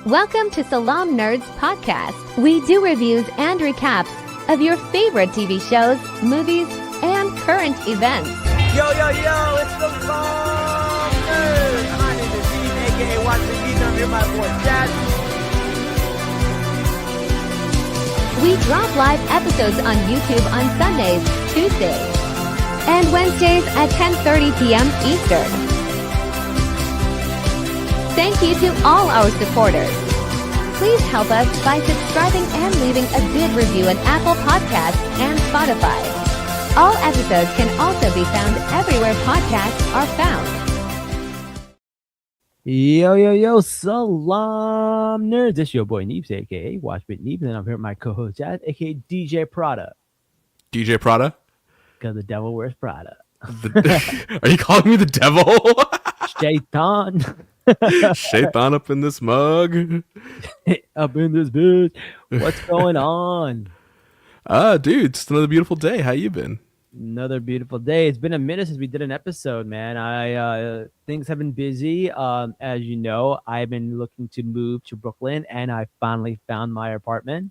Welcome to Salaam Nerds Podcast. We do reviews and recaps of your favorite TV shows, movies, and current events. Yo, it's the Salaam Nerds. My name is Dean, a.k.a. Watch the Dean. I'm here with my boy, Chad. We drop live episodes on YouTube on Sundays, Tuesdays, and Wednesdays at 10:30 p.m. Eastern. Thank you to all our supporters. Please help us by subscribing and leaving a good review on Apple Podcasts and Spotify. All episodes can also be found everywhere podcasts are found. Yo, Salaam Nerds. This your boy Neebs, a.k.a. Watch with Neebs, and I'm here with my co-host, Chad, a.k.a. DJ Prada. DJ Prada? Because the devil wears Prada. Are you calling me the devil? Shaitan. Shaitan up in this mug. Up in this bitch. What's going on? Dude, it's another beautiful day. How you been? Another beautiful day. It's been a minute since we did an episode, man. Things have been busy. As you know, I've been looking to move to Brooklyn, and I finally found my apartment.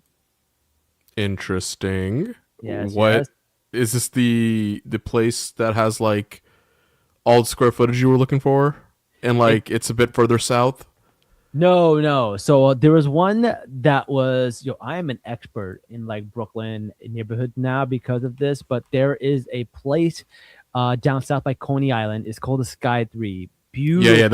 Interesting. Yes. Is this the place that has like all the square footage you were looking for? And like it's a bit further south? No. So there was one that was, I am an expert in like Brooklyn neighborhood now because of this, but there is a place down south by Coney Island. It's called the Sky 3. Beautiful.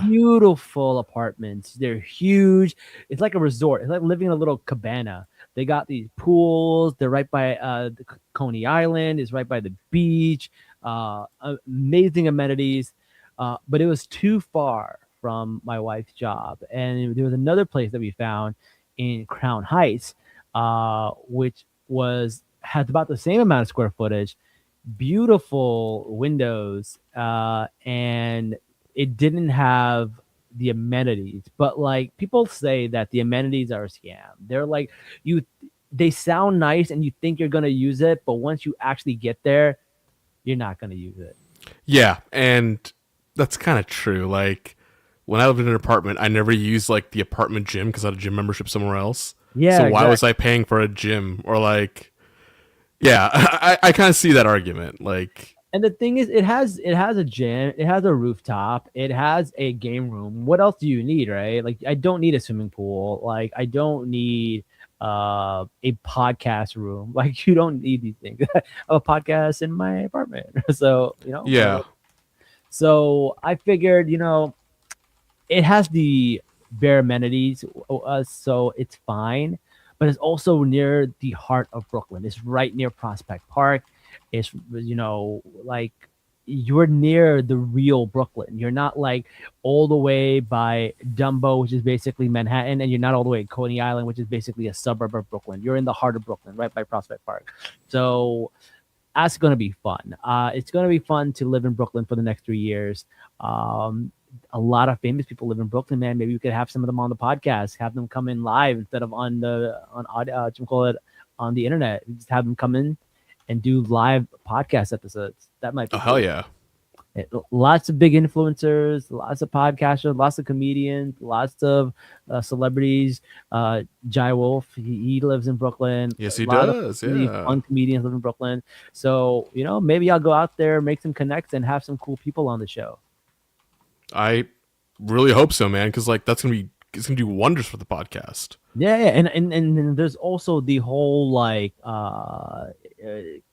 Beautiful apartments. They're huge. It's like a resort. It's like living in a little cabana. They got these pools. They're right by the Coney Island. It's right by the beach. Amazing amenities. But it was too far from my wife's job. And there was another place that we found in Crown Heights, which had about the same amount of square footage, beautiful windows, and it didn't have the amenities. But like people say that the amenities are a scam. They're like they sound nice and you think you're gonna use it, but once you actually get there, you're not gonna use it. Yeah, and that's kind of true. Like when I lived in an apartment, I never used like the apartment gym because I had a gym membership somewhere else. Yeah. So why was I paying for a gym? Or like, yeah, I kind of see that argument. Like, and the thing is, it has a gym, it has a rooftop, it has a game room. What else do you need, right? Like, I don't need a swimming pool. Like, I don't need a podcast room. Like, you don't need these things. I have a podcast in my apartment, so yeah. So I figured, it has the bare amenities, so it's fine. But it's also near the heart of Brooklyn. It's right near Prospect Park. It's, like you're near the real Brooklyn. You're not like all the way by Dumbo, which is basically Manhattan, and you're not all the way at Coney Island, which is basically a suburb of Brooklyn. You're in the heart of Brooklyn, right by Prospect Park. So that's going to be fun. It's going to be fun to live in Brooklyn for the next 3 years. A lot of famous people live in Brooklyn, man. Maybe we could have some of them on the podcast, have them come in live instead of on the internet. Just have them come in and do live podcast episodes. That might be hell yeah. Lots of big influencers, lots of podcasters, lots of comedians, lots of celebrities. Jai Wolf, he lives in Brooklyn. Yes, he does. Really fun comedians live in Brooklyn. So, maybe I'll go out there, make some connects, and have some cool people on the show. I really hope so, man, because like it's gonna do wonders for the podcast. Yeah, and there's also the whole like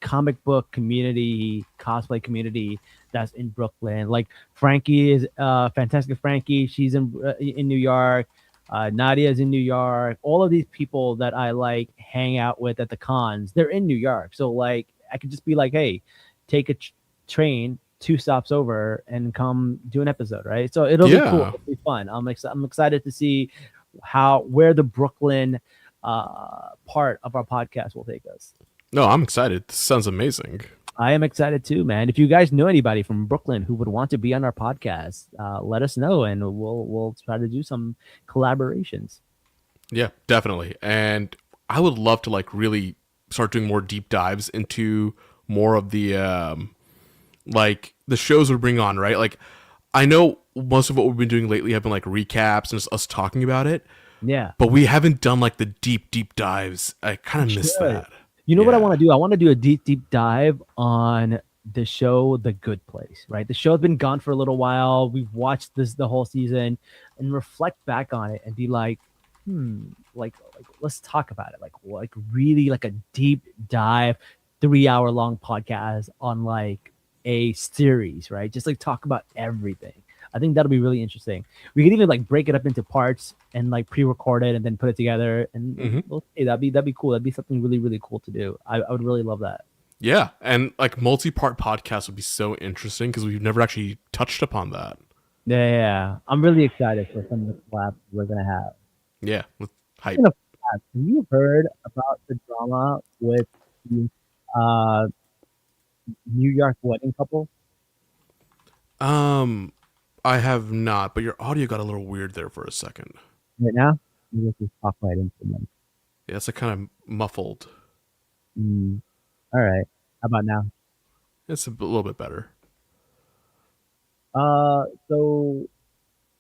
comic book community, cosplay community that's in Brooklyn. Like Frankie is Fantastic Frankie. She's in New York. Nadia is in New York. All of these people that I like hang out with at the cons, they're in New York. So like I could just be like, hey, take a train 2 stops over and come do an episode, right? So it'll be cool. It'll be fun. I'm excited to see where the Brooklyn part of our podcast will take us. No, I'm excited. This sounds amazing. I am excited too, man. If you guys know anybody from Brooklyn who would want to be on our podcast, let us know, and we'll try to do some collaborations. Yeah, definitely. And I would love to like really start doing more deep dives into more of the like the shows we bring on, right? Like I know most of what we've been doing lately have been like recaps and just us talking about it, Yeah. but we haven't done like the deep dives. I kind We of miss should. that. You know what I Yeah. want to do? I want to do a deep dive on the show The Good Place, right? The show's been gone for a little while. We've watched this the whole season and reflect back on it and be like, like let's talk about it. Like really like a deep dive, 3 hour long podcast on like a series, right? Just like talk about everything. I think that'll be really interesting. We could even like break it up into parts and like pre-record it and then put it together. And Mhm. we'll see. That'd be cool. That'd be something really cool to do. I would really love that. Yeah, and like multi-part podcasts would be so interesting because we've never actually touched upon that. Yeah. I'm really excited for some of the collabs we're gonna have. Yeah, with hype. Speaking of collabs, have you heard about the drama with the uh, New York wedding couple? I have not, but your audio got a little weird there for a second. Right now, maybe just talk right into them. Yeah, it's like kind of muffled. All right. How about now? It's a little bit better. So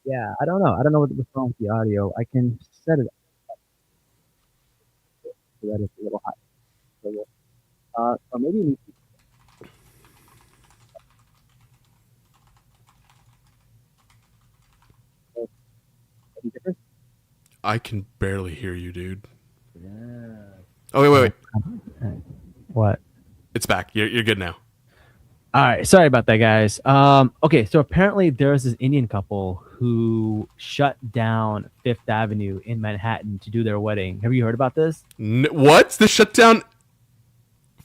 yeah, I don't know. I don't know what's wrong with the audio. I can set it up so that it's a little high. So maybe we can any different. I can barely hear you, dude. Yeah. Oh wait. What? It's back. You're good now. All right, sorry about that, guys. Okay, so apparently there's this Indian couple who shut down Fifth Avenue in Manhattan to do their wedding. Have you heard about this? What? They shut down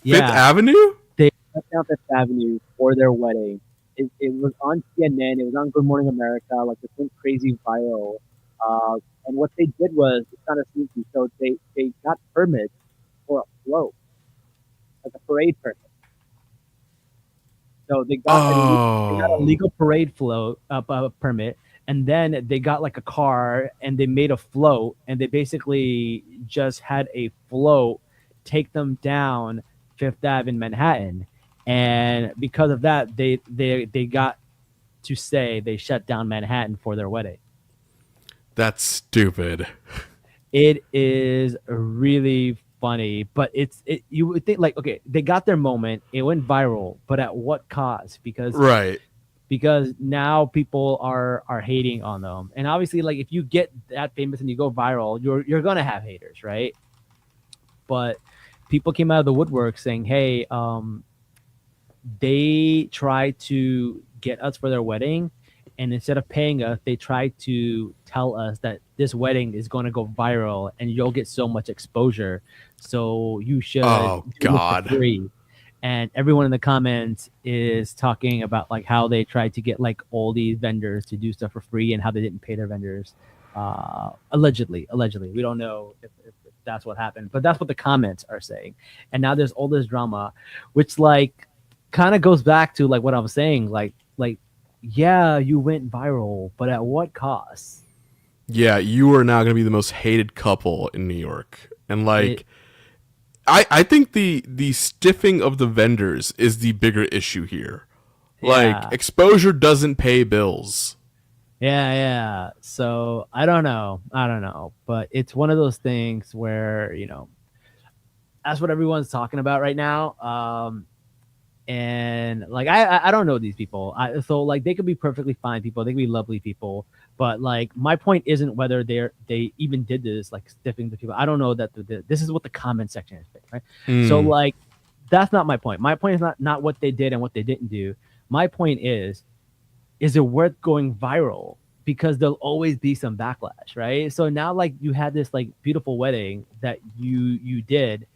Fifth Avenue? They shut down Fifth Avenue for their wedding. It was on CNN. It was on Good Morning America. Like it went crazy viral. And what they did was it's kind of sneaky. So they got permits for a float, like a parade permit. So they got a legal parade float permit, and then they got like a car and they made a float, and they basically just had a float take them down Fifth Ave in Manhattan, and because of that, they got to say they shut down Manhattan for their wedding. That's stupid. It is really funny, but you would think like, okay, they got their moment, it went viral, but at what cost? Because now people are hating on them, and obviously like if you get that famous and you go viral, you're gonna have haters, right? But people came out of the woodwork saying, hey, they tried to get us for their wedding, and instead of paying us, they tried to tell us that this wedding is going to go viral and you'll get so much exposure, so you should Oh do it God. for free. And everyone in the comments is talking about like how they tried to get like all these vendors to do stuff for free and how they didn't pay their vendors. Allegedly, we don't know if that's what happened, but that's what the comments are saying. And now there's all this drama, which like kind of goes back to like what I was saying, like yeah, you went viral, but at what cost? Yeah, you are now going to be the most hated couple in New York. And like I think the stiffing of the vendors is the bigger issue here. Like exposure doesn't pay bills. Yeah. So I don't know, but it's one of those things where, you know, that's what everyone's talking about right now. And like I don't know these people, so like they could be perfectly fine people, they could be lovely people, but like my point isn't whether they even did this, like stiffing the people. I don't know that this is what the comment section is, right? So like that's not my point. My point is not what they did and what they didn't do. My point is it worth going viral? Because there'll always be some backlash, right? So now like you had this like beautiful wedding that you did,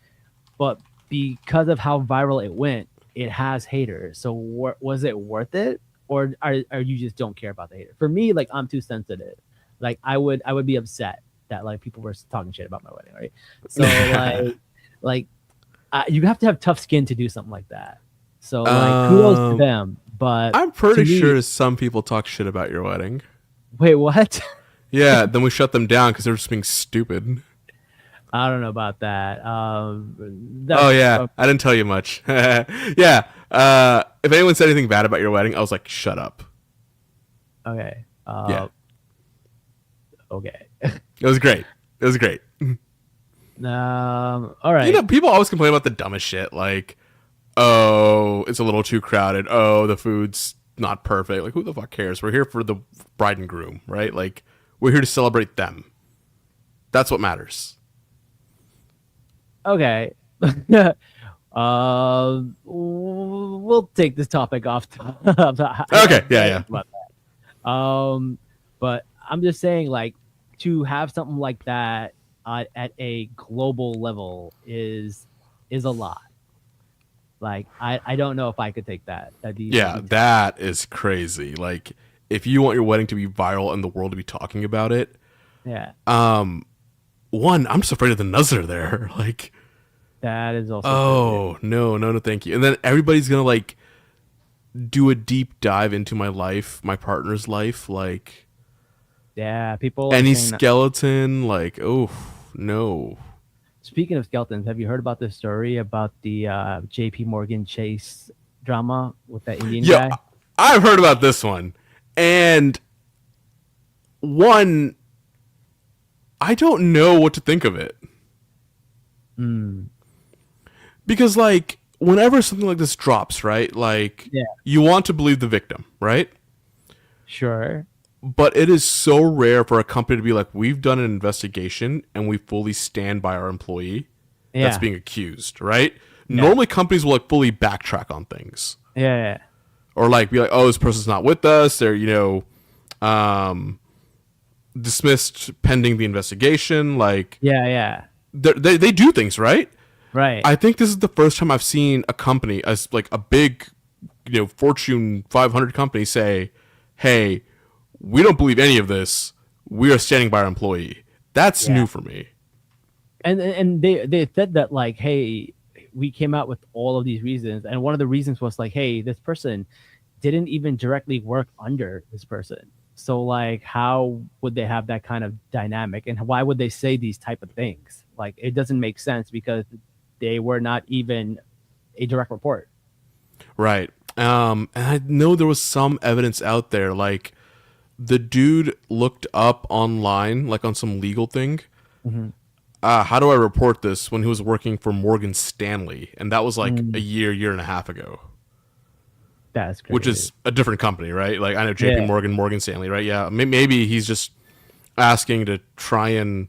but because of how viral it went, it has haters. So was it worth it, or are you just don't care about the haters? For me, like I'm too sensitive. Like I would be upset that like people were talking shit about my wedding, right? So you have to have tough skin to do something like that. So like kudos to them. But I'm pretty sure some people talk shit about your wedding. Wait, what? Yeah, then we shut them down because they're just being stupid. I don't know about that. Oh yeah, I didn't tell you much. Yeah. If anyone said anything bad about your wedding, I was like, shut up. Okay. Yeah. Okay. It was great. It was great. All right. You know, people always complain about the dumbest shit, like, oh, it's a little too crowded. Oh, the food's not perfect. Like, who the fuck cares? We're here for the bride and groom, right? Like, we're here to celebrate them. That's what matters. Okay. We'll take this topic off. Okay, yeah. About that. But I'm just saying, like, to have something like that at a global level is a lot. Like, I don't know if I could take that. Yeah, that is crazy. Like, if you want your wedding to be viral and the world to be talking about it, yeah, one, I'm just afraid of the nuzzler there. Like, that is also. oh, no, thank you. And then everybody's gonna like do a deep dive into my life, my partner's life, like, yeah, people. any saying that- skeleton, like, oh no. Speaking of skeletons, have you heard about the story about the J.P. Morgan Chase drama with that Indian Yeah, guy? I've heard about this one, and one, I don't know what to think of it. Because, like, whenever something like this drops, right? Like, Yeah. you want to believe the victim, right? Sure. But it is so rare for a company to be like, we've done an investigation and we fully stand by our employee that's Yeah. being accused, right? Normally, companies will like fully backtrack on things, Yeah. or like be like, oh, this person's not with us. They're, dismissed pending the investigation. Like, Yeah. they do things, right? Right. I think this is the first time I've seen a company, as like a big, Fortune 500 company, say, "Hey, we don't believe any of this. We are standing by our employee." That's new for me. and they said that, like, hey, we came out with all of these reasons, and one of the reasons was like, hey, this person didn't even directly work under this person, so like how would they have that kind of dynamic, and why would they say these type of things? Like, it doesn't make sense because they were not even a direct report. Right. And I know there was some evidence out there, like the dude looked up online, like on some legal thing. How do I report this, when he was working for Morgan Stanley, and that was like a year and a half ago. That's crazy. Which is a different company, right? Like, I know JP Morgan, Morgan Stanley, right? Yeah, maybe he's just asking to try and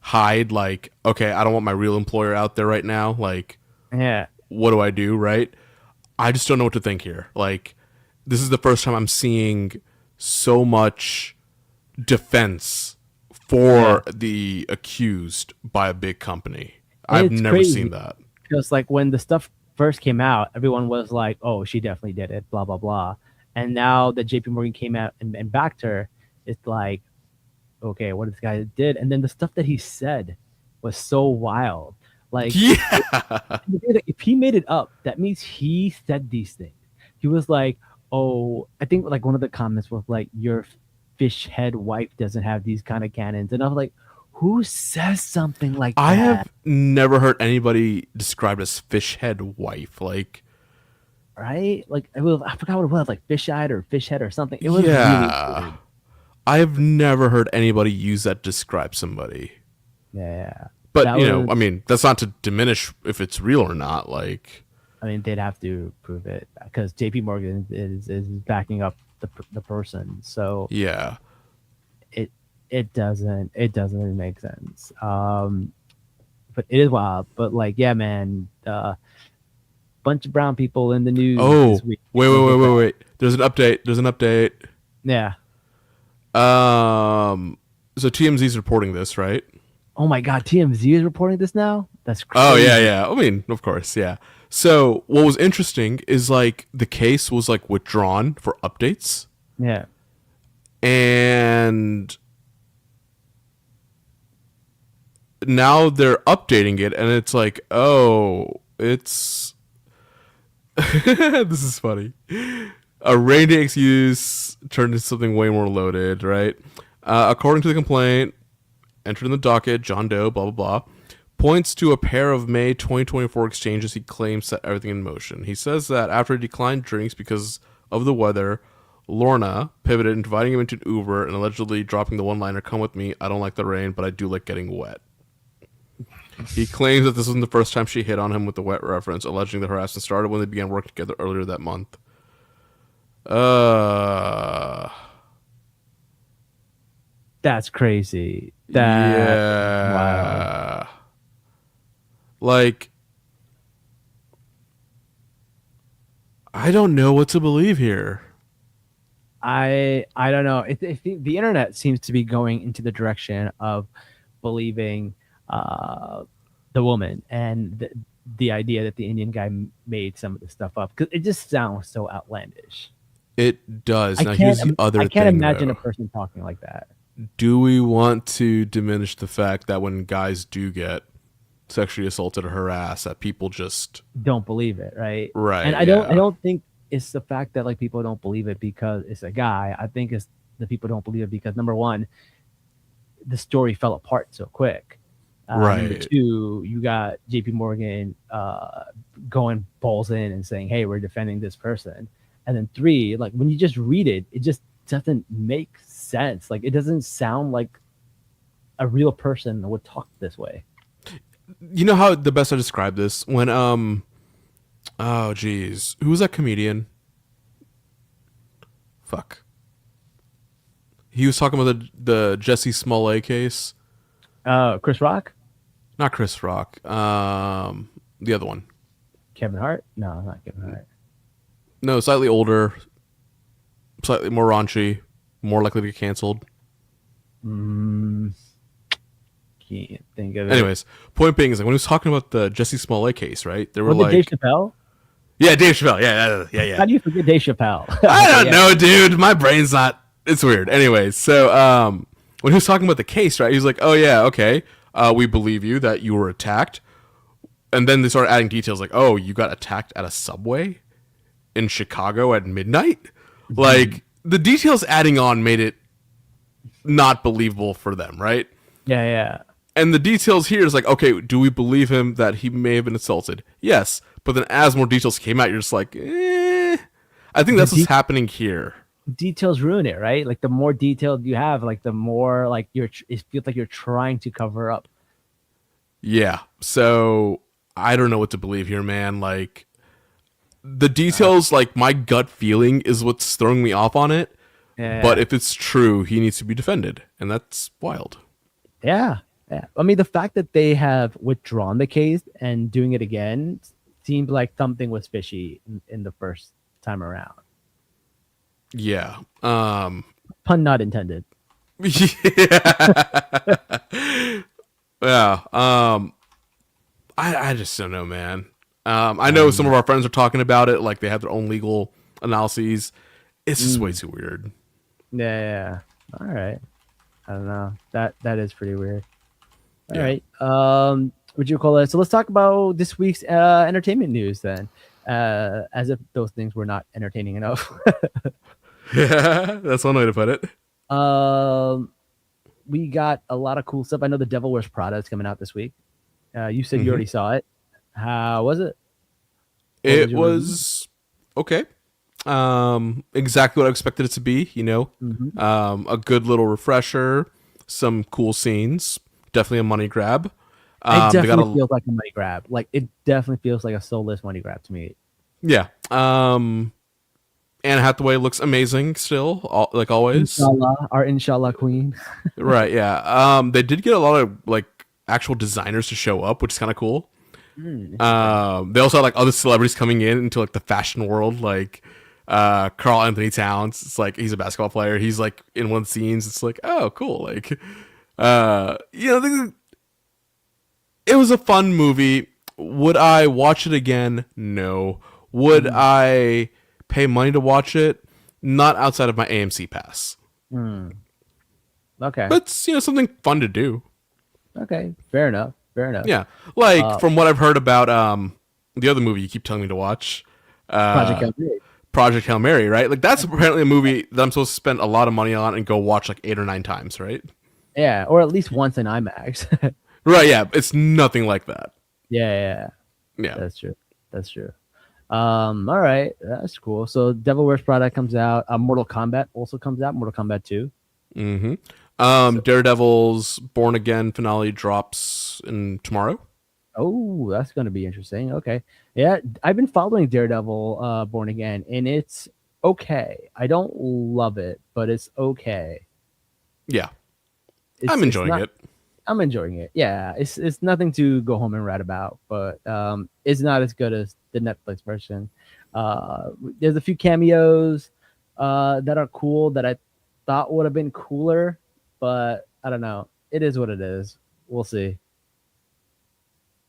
hide, like, okay, I don't want my real employer out there right now. Like, yeah. what do I do, right? I just don't know what to think here. Like, this is the first time I'm seeing so much defense for the accused by a big company. I've it's never crazy. seen that. Because, like, when the stuff first came out, everyone was like, oh, she definitely did it, blah, blah, blah. And now that JP Morgan came out and backed her, it's like, okay, what this guy did. And then the stuff that he said was so wild. Like, Yeah. if he made it up, that means he said these things. He was like, oh, I think like one of the comments was like, your fish head wife doesn't have these kind of cannons. And I was like, who says something like that? I have never heard anybody described as fish head wife. Like, right? Like, I forgot what it was, like fish-eyed or fish head or something. It was really weird. I've never heard anybody use that to describe somebody. Yeah. But, That I mean, that's not to diminish if it's real or not. Like, I mean, they'd have to prove it because JP Morgan is backing up the person. So yeah. it doesn't make sense. But it is wild. But like, yeah, man, bunch of brown people in the news. Oh, this week. wait. There's an update. Yeah. So TMZ's reporting this, right? Oh my God, TMZ is reporting this now? That's crazy. Oh, yeah. I mean, of course, yeah. So what was interesting is, like, the case was, like, withdrawn for updates. Yeah. And now they're updating it, and it's like, oh, it's... This is funny. A rainy day excuse turned into something way more loaded, right? According to the complaint, entered in the docket, John Doe, blah, blah, blah, points to a pair of May 2024 exchanges he claims set everything in motion. He says that after he declined drinks because of the weather, Lorna pivoted, inviting him into an Uber and allegedly dropping the one-liner, "Come with me, I don't like the rain, but I do like getting wet." He claims that this wasn't the first time she hit on him with the wet reference, alleging the harassment started when they began working together earlier that month. That's crazy. Yeah. Wow. Like, I don't know what to believe here. I don't know. The internet seems to be going into the direction of believing the woman and the idea that the Indian guy made some of this stuff up, because it just sounds so outlandish. It does. Now, here's the other thing. I can't imagine though. a person talking like that. Do we want to diminish the fact that when guys do get sexually assaulted or harassed, that people just don't believe it, right? Right. And I don't think it's the fact that like people don't believe it because it's a guy. I think it's the people don't believe it because, number one, the story fell apart so quick. Right. Number two, you got JP Morgan going balls in and saying, "Hey, we're defending this person." And then three, like when you just read it, it just doesn't make sense. Like it doesn't sound like a real person would talk this way. You know how the best I describe this? When oh geez, who was that comedian? Fuck. He was talking about the Jesse Smollett case. Chris Rock? Not Chris Rock. The other one. Kevin Hart? No, not Kevin Hart. No, slightly older, slightly more raunchy, more likely to get canceled. Can't think of it. Anyways, point being is like when he was talking about the Jesse Smollett case, right? They were Was it like, Dave Chappelle? Yeah, Dave Chappelle. Yeah. How do you forget Dave Chappelle? I don't know, dude. My brain's not. It's weird. Anyways, so when he was talking about the case, right? He was like, "Oh yeah, okay, we believe you that you were attacked," and then they started adding details like, "Oh, you got attacked at a subway in Chicago at midnight." Mm-hmm. Like the details adding on made it not believable for them, right? Yeah. And the details here is like, okay, do we believe him that he may have been assaulted? Yes, but then as more details came out, you're just like, I think that's what's happening here. Details ruin it, right? Like the more detailed you have, like the more like it feels like you're trying to cover up. Yeah. So I don't know what to believe here, man. Like the details, like my gut feeling is what's throwing me off on it. Yeah. But if it's true, he needs to be defended, and that's wild. Yeah. I mean, the fact that they have withdrawn the case and doing it again seemed like something was fishy in the first time around. Yeah. Pun not intended. Yeah. I just don't know, man. I know some of our friends are talking about it, like they have their own legal analyses. It's just way too weird. Yeah. All right. I don't know. That is pretty weird. All right. Would you call it? So let's talk about this week's entertainment news then. As if those things were not entertaining enough. Yeah, that's one way to put it. We got a lot of cool stuff. I know The Devil Wears Prada is coming out this week. You said you already saw it. How was it? It was okay. Exactly what I expected it to be, you know. A good little refresher, some cool scenes, definitely a money grab. It definitely feels like a money grab. Like it definitely feels like a soulless money grab to me. Yeah. Anne Hathaway looks amazing still, like always. Inshallah, our Inshallah queen. Right, yeah. They did get a lot of like actual designers to show up, which is kind of cool. They also had like other celebrities coming in into like the fashion world, like Karl Anthony Towns. It's like he's a basketball player. He's like in one of the scenes. It's like, oh, cool. Like, you know, it was a fun movie. Would I watch it again? No. Would I pay money to watch it? Not outside of my AMC pass. Okay. But it's, you know, something fun to do. Okay. Fair enough. Yeah. Like from what I've heard about the other movie you keep telling me to watch. Project Hail Mary, right? Like that's apparently a movie that I'm supposed to spend a lot of money on and go watch like 8 or 9 times, right? Yeah, or at least once in IMAX. Right, yeah. It's nothing like that. Yeah. Yeah. That's true. All right, that's cool. So Devil Wears Prada comes out. Mortal Kombat also comes out. Mortal Kombat 2. Mm-hmm. So, Daredevil's Born Again finale drops in tomorrow. oh, that's gonna be interesting. Okay, yeah, I've been following Daredevil, Born Again, and it's okay. I don't love it, but it's okay. Yeah, I'm It's enjoying not. it. I'm enjoying it. Yeah, it's nothing to go home and write about, but it's not as good as the Netflix version. There's a few cameos that are cool that I thought would have been cooler, but I don't know. It is what it is. We'll see.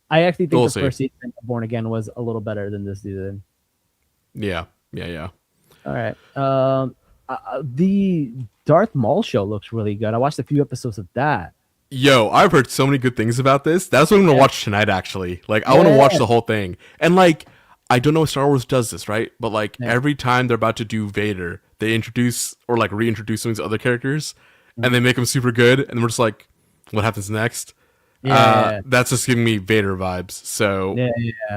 I actually think We'll the see. first season of Born Again was a little better than this season. Yeah, yeah, yeah. All right. The Darth Maul show looks really good. I watched a few episodes of that. Yo, I've heard so many good things about this. That's what I'm gonna Yeah. watch tonight. Actually, like I want to watch Yeah. the whole thing. And like, I don't know if Star Wars does this right, but like Yeah. every time they're about to do Vader, they introduce or like reintroduce some of these other characters, and they make them super good. And we're just like, what happens next? Yeah. That's just giving me Vader vibes. So Yeah.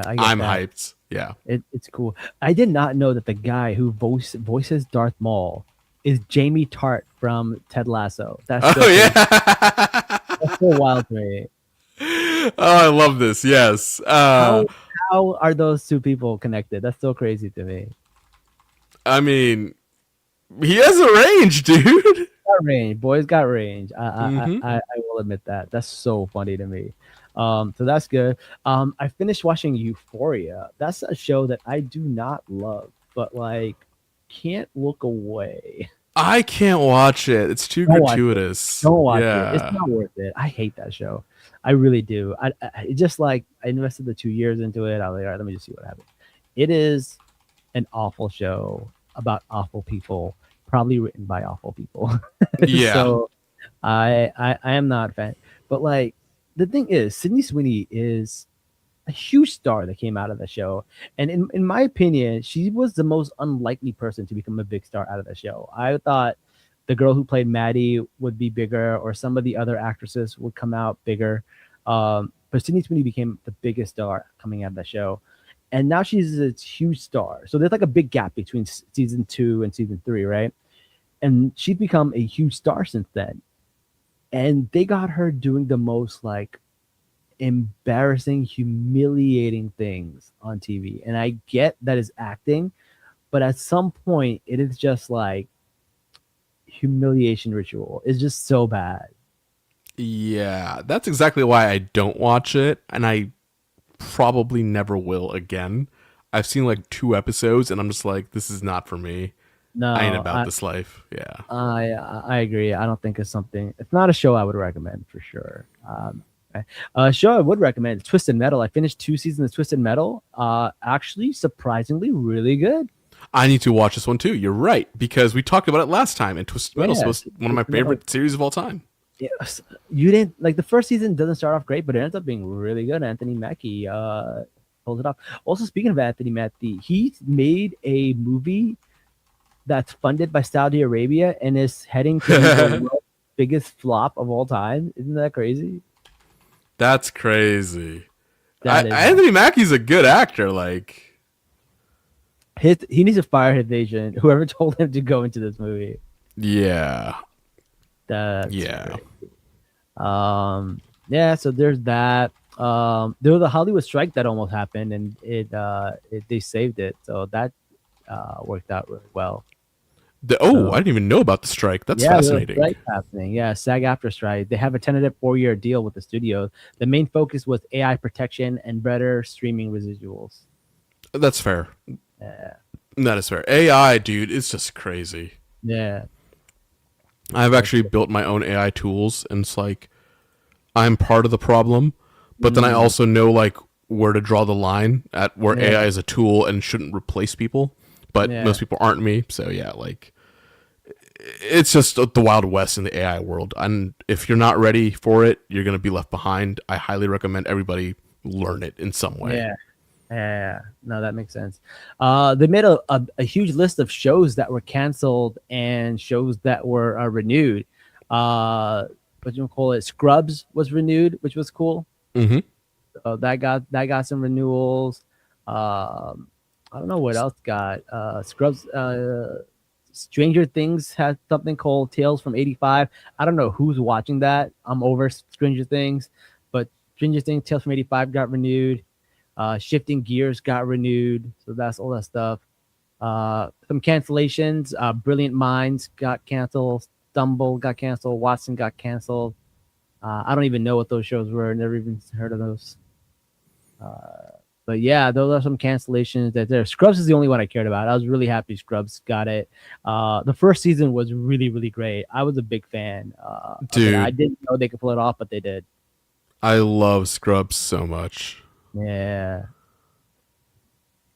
I get I'm that. hyped. Yeah. It's cool. I did not know that the guy who voices Darth Maul is Jamie Tart from Ted Lasso. That's so Oh crazy. yeah. That's so wild to me. Oh, I love this. Yes. How how are those two people connected? That's so crazy to me. I mean, he has a range, dude. Got range, boys got range. Mm-hmm. I will admit that. That's so funny to me. So that's good. I finished watching Euphoria. That's a show that I do not love, but like can't look away. I can't watch it. It's too Don't watch it. gratuitous. Don't watch it. It's Yeah. not worth it. I hate that show. I really do. It just like I invested the 2 years into it. I was like, all right, let me just see what happens. It is an awful show about awful people, probably written by awful people. Yeah. So I am not a fan. But like the thing is, Sydney Sweeney is a huge star that came out of the show. And in my opinion, she was the most unlikely person to become a big star out of the show. I thought the girl who played Maddie would be bigger, or some of the other actresses would come out bigger. But Sydney Sweeney became the biggest star coming out of the show. And now she's a huge star. So there's like a big gap between season 2 and season 3, right? And she's become a huge star since then. And they got her doing the most like embarrassing, humiliating things on TV. And I get that is acting, but at some point it is just like humiliation ritual. It's just so bad. Yeah. That's exactly why I don't watch it, and I probably never will again. I've seen like 2 episodes, and I'm just like, this is not for me. No, I ain't about this life. Yeah. I agree. I don't think it's something. It's not a show I would recommend for sure. A show I would recommend is Twisted Metal. I finished 2 seasons of Twisted Metal. Actually, surprisingly, really good. I need to watch this one too. You're right, because we talked about it last time, and Twisted Metal Yeah, was one of my Twisted Metal. favorite series of all time. Yes, you didn't like the first season. Doesn't start off great, but it ends up being really good. Anthony Mackie pulls it off. Also, speaking of Anthony Mackie, he made a movie that's funded by Saudi Arabia and is heading to be the world's biggest flop of all time. Isn't that crazy? That's crazy. That is Anthony Mackie's a good actor. Like, he needs to fire his agent. Whoever told him to go into this movie. yeah, That's yeah. great. Yeah, so there's that. There was a Hollywood strike that almost happened, and they saved it, so that worked out really well. I didn't even know about the strike. That's Yeah, there's a fascinating. strike happening. Yeah, SAG-AFTRA strike. They have a tentative 4-year deal with the studio. The main focus was AI protection and better streaming residuals. That's fair. Yeah, That is fair. AI, dude, it's just crazy. yeah, I've actually built my own AI tools, and it's like I'm part of the problem, but then I also know like where to draw the line at where Yeah. AI is a tool and shouldn't replace people. But Yeah. most people aren't me, so yeah, like it's just the Wild West in the AI world. And if you're not ready for it, you're gonna be left behind. I highly recommend everybody learn it in some way. yeah. Yeah, no, that makes sense. They made a huge list of shows that were canceled and shows that were renewed. What you call it? Scrubs was renewed, which was cool. Mm-hmm. That got some renewals. I don't know what else got. Scrubs. Stranger Things has something called Tales from '85. I don't know who's watching that. I'm over Stranger Things, but Stranger Things Tales from '85 got renewed. Shifting Gears got renewed. So that's all that stuff. Some cancellations. Brilliant Minds got canceled. Stumble got canceled. Watson got canceled. I don't even know what those shows were. Never even heard of those. But yeah, those are some cancellations that there. Scrubs is the only one I cared about. I was really happy Scrubs got it. The first season was really, really great. I was a big fan. Of it. I Dude, didn't know they could pull it off, but they did. I love Scrubs so much. Yeah,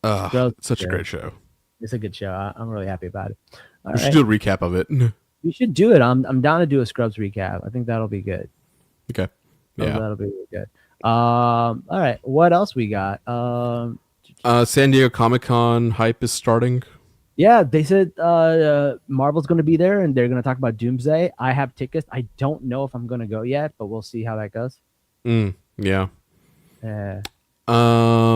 Ugh, Scrubs. it's such a Yeah, great show. it's a good show. I'm really happy about it. All We should right, do a recap of it. we should do it. I'm down to do a Scrubs recap. I think that'll be good. Okay. Oh, Yeah. that'll be really good. All right, what else we got? San Diego Comic-Con hype is starting. Yeah, they said Marvel's going to be there and they're going to talk about Doomsday. I have tickets. I don't know if I'm going to go yet, but we'll see how that goes. Yeah. Uh,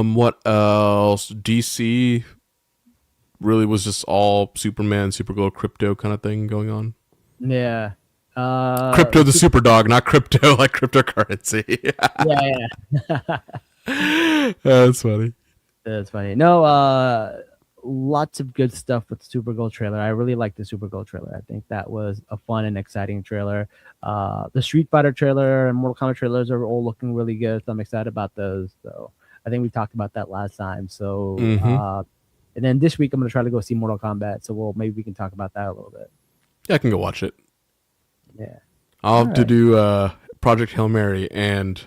What else? DC really was just all Superman, Supergirl, crypto kind of thing going on. yeah. Crypto the super dog, not crypto like cryptocurrency. Yeah. That's funny. That's funny. No, lots of good stuff with the Supergirl trailer. I really like the Supergirl trailer. I think that was a fun and exciting trailer. The Street Fighter trailer and Mortal Kombat trailers are all looking really good. So I'm excited about those. So I think we talked about that last time. So, and then this week I'm gonna try to go see Mortal Kombat. So maybe we can talk about that a little bit. Yeah, I can go watch it. Yeah. I'll have to do Project Hail Mary and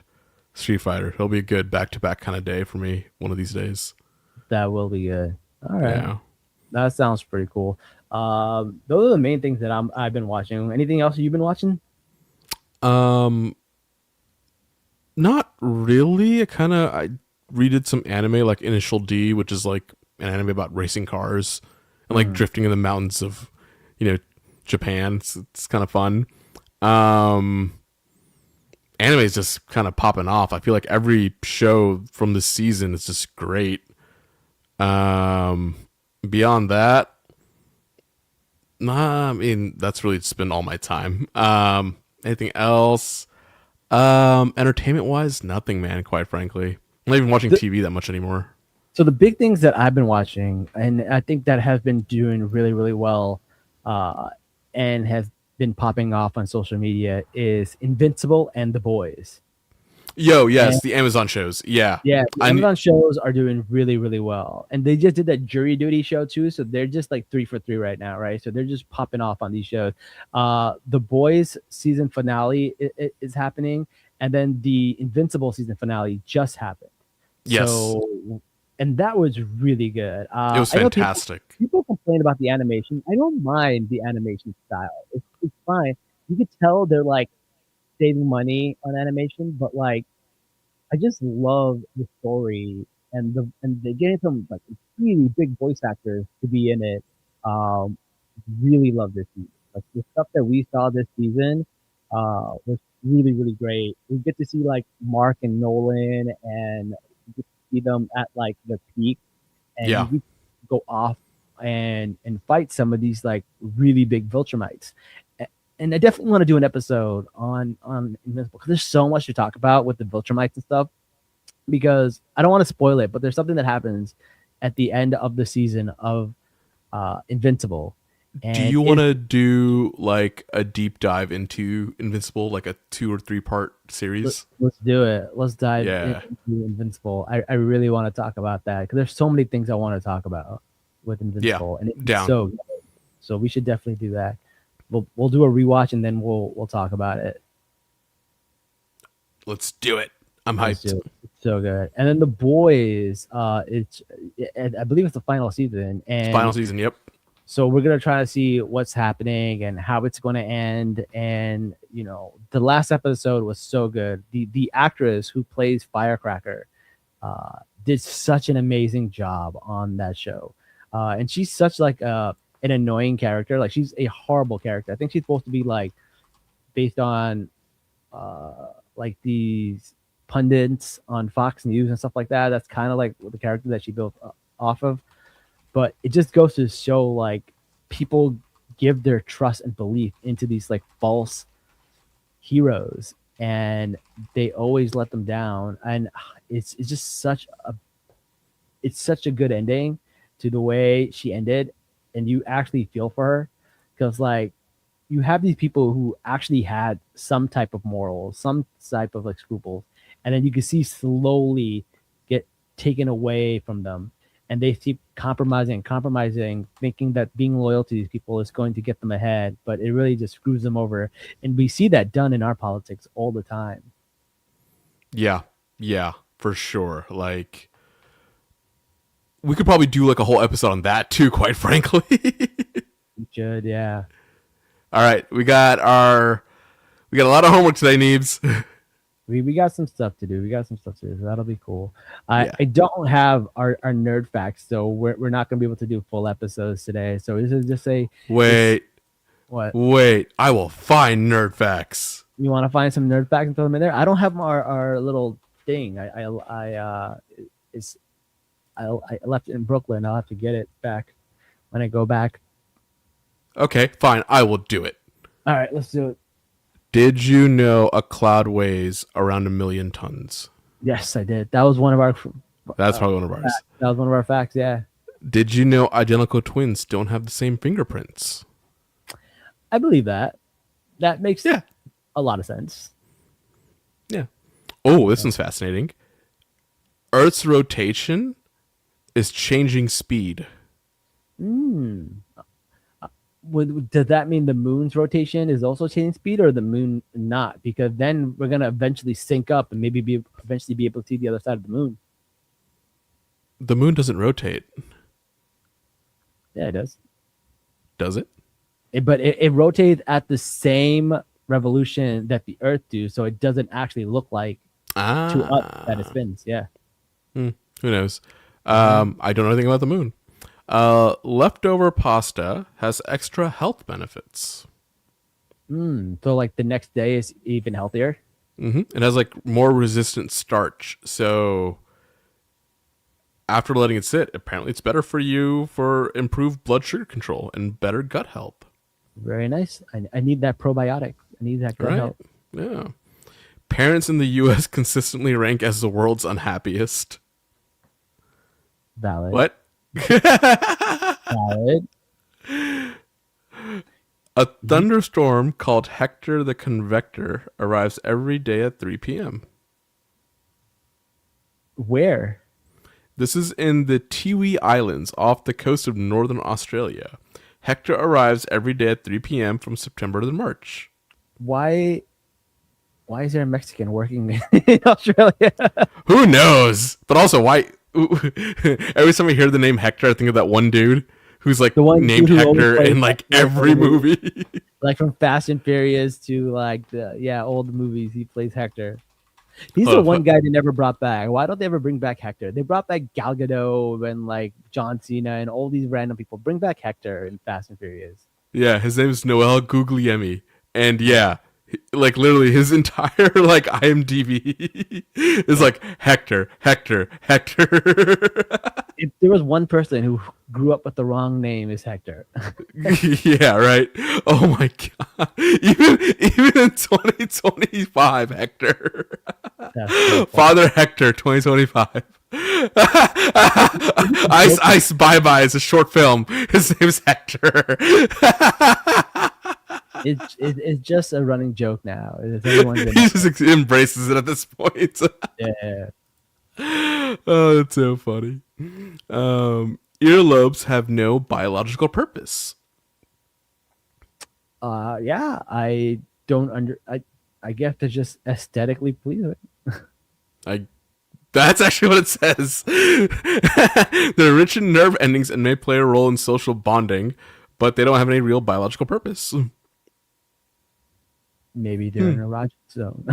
Street Fighter. It'll be a good back-to-back kind of day for me one of these days. That will be good. All right. Yeah. That sounds pretty cool. Those are the main things that I've been watching. Anything else you've been watching? Not really. I redid some anime like Initial D, which is like an anime about racing cars and like drifting in the mountains of, Japan. It's kind of fun. Anime is just kind of popping off. I feel like every show from this season is just great. Beyond that, nah, I mean, that's really just been all my time. Anything else? Entertainment wise, nothing, man, quite frankly. I'm not even watching TV that much anymore. So the big things that I've been watching, and I think that have been doing really, really well, and have been popping off on social media is Invincible and The Boys. Yes, the Amazon shows. Yeah. Yeah, the Amazon shows are doing really, really well, and they just did that Jury Duty show too. So they're just like 3 for 3 right now, right? So they're just popping off on these shows. The Boys season finale is happening, and then the Invincible season finale just happened. Yes. So, and that was really good. It was fantastic. People complain about the animation. I don't mind the animation style. It's fine. You could tell they're like saving money on animation, but like I just love the story and they get some like really big voice actors to be in it. Really love this season. Like the stuff that we saw this season was really, really great. We get to see like Mark and Nolan and we get to see them at like the peak and Yeah. we go off and fight some of these like really big Viltrumites. And I definitely want to do an episode on Invincible because there's so much to talk about with the Viltrumites and stuff. Because I don't want to spoil it, but there's something that happens at the end of the season of Invincible. And do you want to do like a deep dive into Invincible, like a 2 or 3 part series? Let's do it. Let's dive Yeah. into Invincible. I really want to talk about that because there's so many things I want to talk about with Invincible, and it's down. so good. So we should definitely do that. We'll do a rewatch and then we'll talk about it. Let's do it. I'm Let's hyped. do it. It's so good. And then The Boys, I believe it's the final season. And Final season, yep. so we're gonna try to see what's happening and how it's gonna end. And the last episode was so good. The actress who plays Firecracker did such an amazing job on that show. And she's such like an annoying character. Like she's a horrible character. I think she's supposed to be like based on like these pundits on Fox News and stuff like that. That's kind of like the character that she built off of. But it just goes to show like people give their trust and belief into these like false heroes, and they always let them down. And it's just such a good ending to the way she ended, and you actually feel for her because like you have these people who actually had some type of morals, some type of like scruples, and then you can see slowly get taken away from them, and they keep compromising, thinking that being loyal to these people is going to get them ahead, but it really just screws them over. And we see that done in our politics all the time. Yeah, for sure. Like, we could probably do like a whole episode on that too, quite frankly. We should, yeah. All right, we got a lot of homework today, Neebs. We got some stuff to do. So that'll be cool. Yeah. I don't have our nerd facts, so we're not gonna be able to do full episodes today. So this is just Wait. I will find nerd facts. You want to find some nerd facts and throw them in there? I don't have our little thing. I left it in Brooklyn. I'll have to get it back when I go back. Okay, fine. I will do it. All right, let's do it. Did you know a cloud weighs around 1 million tons? Yes, I did. That was one of our. That's probably one of ours. That was one of our facts. Yeah. Did you know identical twins don't have the same fingerprints? I believe that. That makes a lot of sense. Yeah. Oh, this one's fascinating. Earth's rotation is changing speed. Does that mean the moon's rotation is also changing speed, or the moon not? Because then we're gonna eventually sync up and maybe eventually be able to see the other side of the moon. The moon doesn't rotate. Yeah, it does. Does it? But it rotates at the same revolution that the Earth do, so it doesn't actually look like to us that it spins. Yeah. Who knows? I don't know anything about the moon. Leftover pasta has extra health benefits. So like the next day is even healthier. It has like more resistant starch. So after letting it sit, apparently it's better for you for improved blood sugar control and better gut health. Very nice. I need that probiotic. I need that gut health. Yeah. Parents in the U.S. consistently rank as the world's unhappiest. Valid. What? Valid. A thunderstorm called Hector the Convector arrives every day at 3 p.m. Where? This is in the Tiwi Islands off the coast of northern Australia. Hector arrives every day at 3 p.m. from September to March. Why is there a Mexican working in Australia? Who knows? But also, why? Every time I hear the name Hector, I think of that one dude who's like named Hector in like every movie. Like from Fast and Furious to like the old movies, he plays Hector. He's the one guy they never brought back. Why don't they ever bring back Hector? They brought back Gal Gadot and like John Cena and all these random people. Bring back Hector in Fast and Furious. Yeah, his name is Noel Guglielmi, and like literally his entire like IMDb is like Hector. If there was one person who grew up with the wrong name, is Hector. Yeah, right. Oh my god. Even in 2025, Hector. So Father Hector 2025. Ice Bye Bye is a short film. His name's Hector. It's just a running joke now. He just embraces it at this point. Yeah. Oh, that's so funny. Earlobes have no biological purpose. Yeah, I don't I guess they're just aesthetically pleasing. That's actually what it says. They're rich in nerve endings and may play a role in social bonding, but they don't have any real biological purpose. Maybe they're in a erotic zone.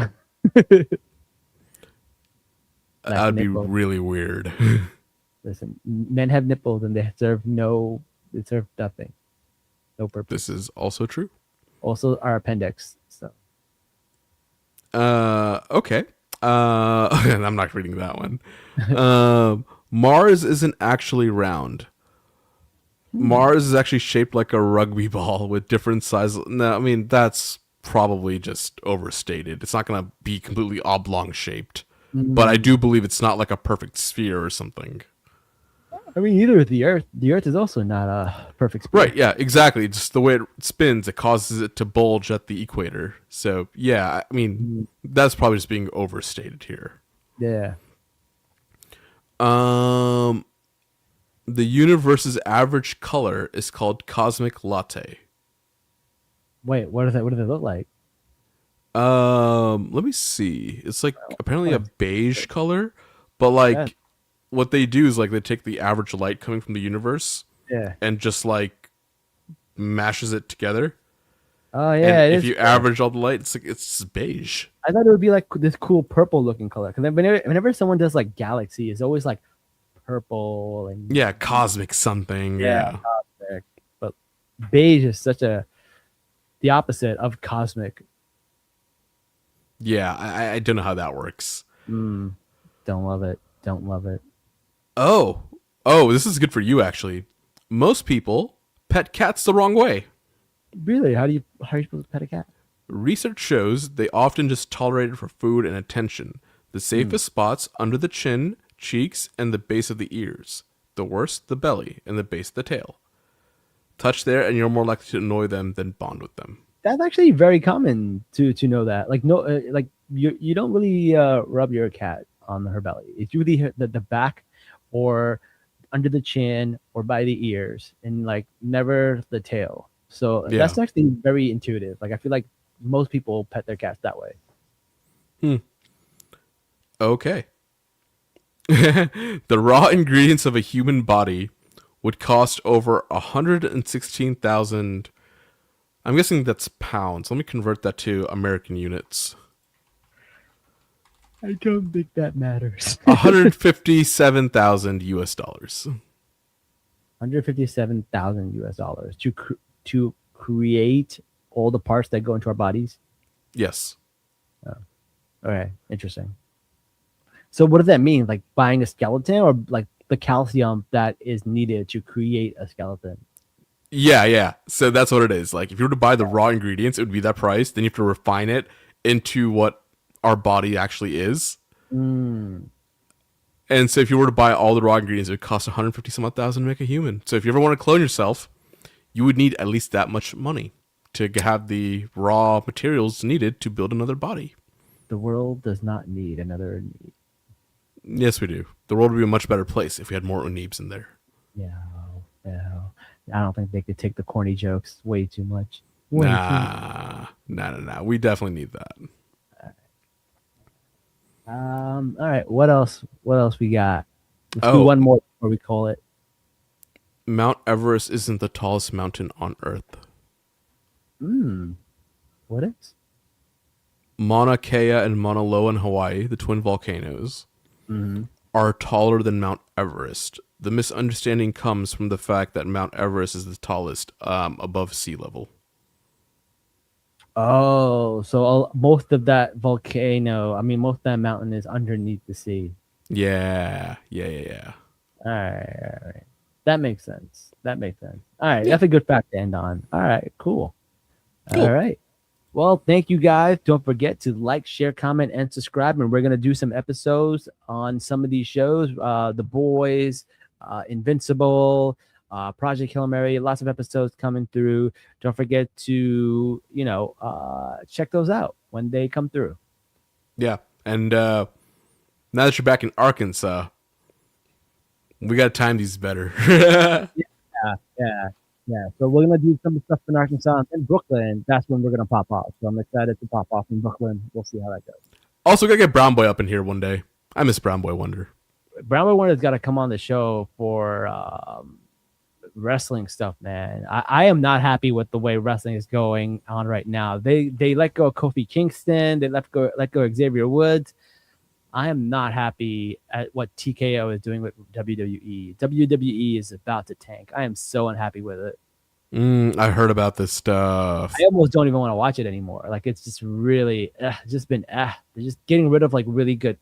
That'd be really weird. Listen, men have nipples and they serve nothing. No purpose. This is also true. Also our appendix. So okay. I'm not reading that one. Mars isn't actually round. Mars is actually shaped like a rugby ball with different sizes. No, I mean that's probably just overstated. It's not going to be completely oblong shaped, but I do believe it's not like a perfect sphere or something. I mean, neither is the Earth. The Earth is also not a perfect sphere. Right, yeah, exactly. Just the way it spins, it causes it to bulge at the equator. So, yeah, I mean, that's probably just being overstated here. Yeah. The universe's average color is called cosmic latte. Wait, what does that? What does it look like? Let me see. It's like apparently a beige color, but like Yeah. what they do is like they take the average light coming from the universe Yeah. and just like mashes it together. Oh yeah. And It if is you average all the light, it's like it's beige. I thought it would be like this cool purple looking color. Because whenever someone does like galaxy, it's always like purple and Yeah, cosmic something. Yeah. cosmic. But beige is the opposite of cosmic. Yeah, I don't know how that works. Don't love it. Don't love it. Oh, this is good for you actually. Most people pet cats the wrong way. Really? How are you supposed to pet a cat? Research shows they often just tolerate it for food and attention. The safest spots under the chin, cheeks, and the base of the ears. The worst, the belly and the base of the tail. Touch there, and you're more likely to annoy them than bond with them. That's actually very common to know that. Like no, like you don't really rub your cat on her belly. It's usually the back, or under the chin, or by the ears, and like never the tail. So Yeah. that's actually very intuitive. Like I feel like most people pet their cats that way. Okay. The raw ingredients of a human body would cost over 116,000. I'm guessing that's pounds. Let me convert that to American units. I don't think that matters. 157,000 US dollars. $157,000 to create all the parts that go into our bodies. Yes. Okay, interesting. So what does that mean? Like buying a skeleton, or like the calcium that is needed to create a skeleton? Yeah. So that's what it is. Like, if you were to buy the raw ingredients, it would be that price. Then you have to refine it into what our body actually is. And so if you were to buy all the raw ingredients, it would cost 150 some odd thousand to make a human. So if you ever want to clone yourself, you would need at least that much money to have the raw materials needed to build another body. The world does not need another. Yes, we do. The world would be a much better place if we had more Unibs in there. Yeah. I don't think they could take the corny jokes way too much. Way too much. Nah. We definitely need that. All right. What else we got? Let's do one more before we call it. Mount Everest isn't the tallest mountain on Earth. What is? Mauna Kea and Mauna Loa in Hawaii, the twin volcanoes, are taller than Mount Everest. The misunderstanding comes from the fact that Mount Everest is the tallest above sea level. Oh, so most of that most of that mountain is underneath the sea. Yeah. All right. That makes sense. All right, that's a good fact to end on. All right, cool. All right. Well, thank you guys. Don't forget to like, share, comment, and subscribe. And we're going to do some episodes on some of these shows. The Boys, Invincible, Project Hail Mary. Lots of episodes coming through. Don't forget to, check those out when they come through. Yeah. And now that you're back in Arkansas, we got to time these better. Yeah. So we're going to do some stuff in Arkansas and Brooklyn. That's when we're going to pop off. So I'm excited to pop off in Brooklyn. We'll see how that goes. Also, got to get Brown Boy up in here one day. I miss Brown Boy Wonder. Brown Boy Wonder's got to come on the show for wrestling stuff, man. I am not happy with the way wrestling is going on right now. They let go of Kofi Kingston. They let go of Xavier Woods. I am not happy at what TKO is doing with WWE. WWE is about to tank. I am so unhappy with it. I heard about this stuff. I almost don't even want to watch it anymore. Like, it's just really they're just getting rid of like really good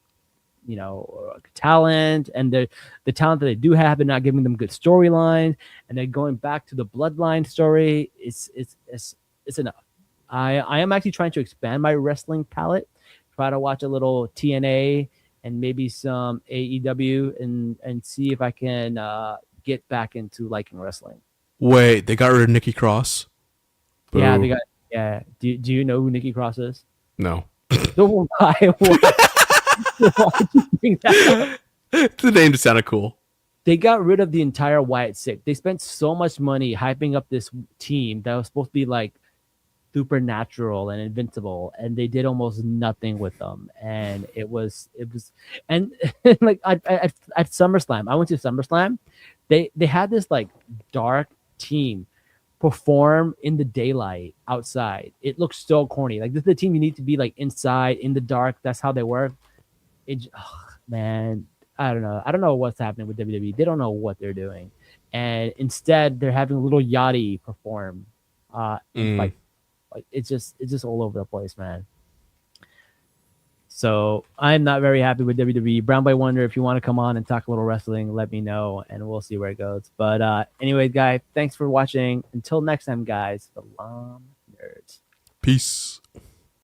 talent, and the talent that they do have, they're not giving them good storylines, and then going back to the bloodline story, it's enough. I am actually trying to expand my wrestling palette, try to watch a little TNA and maybe some AEW, and see if I can get back into liking wrestling. Wait, they got rid of Nikki Cross? Yeah, Boo. they got. Yeah, do you know who Nikki Cross is? No. So why you bring that up? The name just sounded cool. They got rid of the entire Wyatt Six. They spent so much money hyping up this team that was supposed to be like supernatural and invincible, and they did almost nothing with them. And it was and like at SummerSlam, I went to SummerSlam. They had this like dark team perform in the daylight outside. It looks so corny. Like, this is the team you need to be like inside in the dark. That's how they work. Man, I don't know. I don't know what's happening with WWE. They don't know what they're doing, and instead they're having little Yachty perform. Like it's just all over the place, man. So I'm not very happy with WWE. Brown Boy Wonder, if you want to come on and talk a little wrestling, let me know, and we'll see where it goes. But anyway, guys, thanks for watching. Until next time, guys, Salaam nerds. Peace.